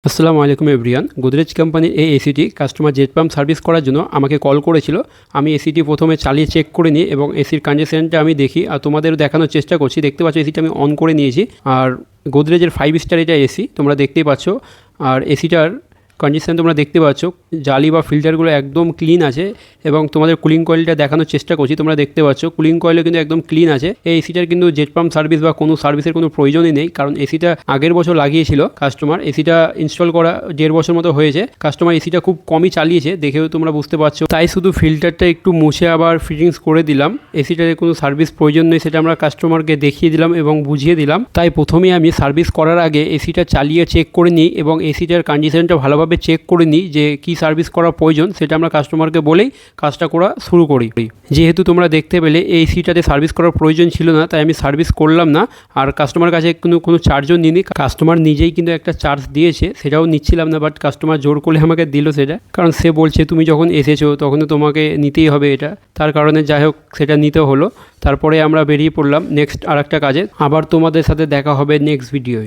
আসসালামু আলাইকুম এভরিওয়ান। গোদরেজ কোম্পানির এই এসিটি কাস্টমার জেট পাম্প সার্ভিস করার জন্য আমাকে কল করেছিল। আমি এসিটি প্রথমে চালিয়ে চেক করে নিই এবং এসির কন্ডিশনটা আমি দেখি আর তোমাদের দেখানোর চেষ্টা করছি। দেখতে পাচ্ছ এসিটা আমি অন করে নিয়েছি আর গোদরেজের 5 স্টার এটা এসি তোমরা দেখতেই পাচ্ছ। আর এসিটার কন্ডিশন তোমরা দেখতে পাচ্ছ, জালি বা ফিল্টারগুলো একদম ক্লিন আছে এবং তোমাদের কুলিং কয়েলটা দেখানোর চেষ্টা করছি। তোমরা দেখতে পাচ্ছ কুলিং কয়েলও কিন্তু একদম ক্লিন আছে। এই এসিটার কিন্তু জেট পাম্প সার্ভিস বা কোনো সার্ভিসের কোনো প্রয়োজনই নেই, কারণ এসিটা আগের বছর লাগিয়েছিল কাস্টমার। এসিটা ইনস্টল করা 1.5 বছর মতো হয়েছে। কাস্টমার এসিটা খুব কমই চালিয়েছে, দেখেও তোমরা বুঝতে পারছো। তাই শুধু ফিল্টারটা একটু মুছে আবার ফিটিংস করে দিলাম। এসিটার কোনো সার্ভিস প্রয়োজন নেই সেটা আমরা কাস্টমারকে দেখিয়ে দিলাম এবং বুঝিয়ে দিলাম। তাই প্রথমেই আমি সার্ভিস করার আগে এসিটা চালিয়ে চেক করে নিই এবং এসিটার কন্ডিশনটা ভালোভাবে চেক করে নিই যে কী সার্ভিস করা প্রয়োজন, সেটা আমরা কাস্টমারকে বলেই কাজটা করা শুরু করি। যেহেতু তোমরা দেখতে পেলে এই এসিটাতে সার্ভিস করার প্রয়োজন ছিল না, তাই আমি সার্ভিস করলাম না। আর কাস্টমার কাছে কোনো চার্জও নিইনি। কাস্টমার নিজেই কিন্তু একটা চার্জ দিয়েছে, সেটাও নিচ্ছিলাম না, বাট কাস্টমার জোর করে আমাকে দিল সেটা, কারণ সে বলছে তুমি যখন এসেছো তখন তো তোমাকে নিতেই হবে এটা। তার কারণে যাই হোক সেটা নিতে হলো। তারপরে আমরা বেরিয়ে পড়লাম নেক্সট আরেকটা কাজে। আবার তোমাদের সাথে দেখা হবে নেক্সট ভিডিওয়।